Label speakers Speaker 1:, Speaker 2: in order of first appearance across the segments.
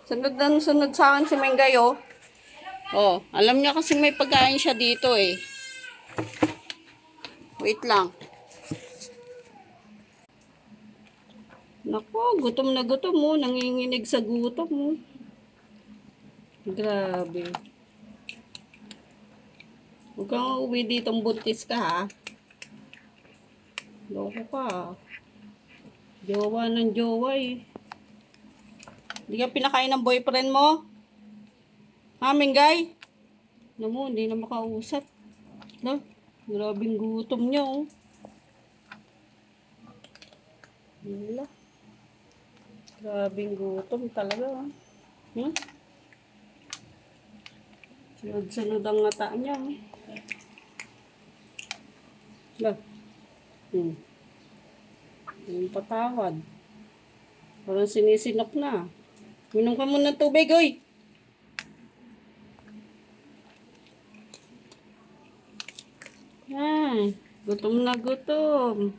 Speaker 1: Sunod na sunod sa akin si Mengay, oh. Oh, alam niya kasi may pagkain siya dito, eh. Wait lang. Naku, gutom na gutom, oh. Nanginginig sa gutom, oh. Grabe. Huwag kang uwi ditong buntis ka, ha. Loko ka. Jowa ng jowa, eh. Hindi ka pinakain ng boyfriend mo? Ha, Mengay? Namu, hindi na makausap. No? Grabing gutom niya, oh. Wala. Grabing gutom talaga, oh. Hmm? Sunod-sunod ang mata niya, oh. Wala. Yung patawad. Parang sinisinok na. Minom ka muna ng tubig, oy. Yan. Gutom na gutom.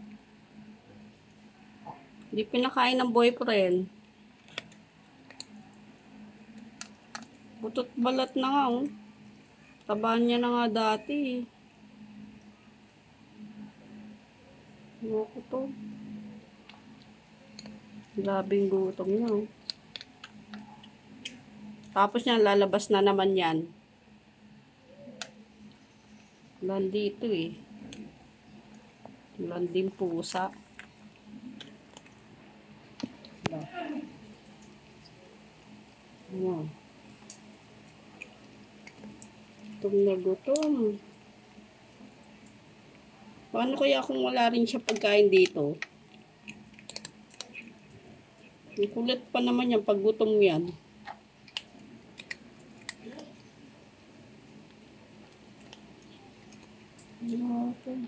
Speaker 1: Hindi pinakain ng boyfriend. Butot balat na nga, oh. Tabaan niya na nga dati. Ano ko to? Grabing gutom niya, oh. Tapos niya, lalabas na naman yan. Nandito, eh. Landing pusa. Wow. Gutom na gutom. Paano kaya kung wala rin siya pagkain dito? Ang kulit pa naman yan pag gutom yan. Okay.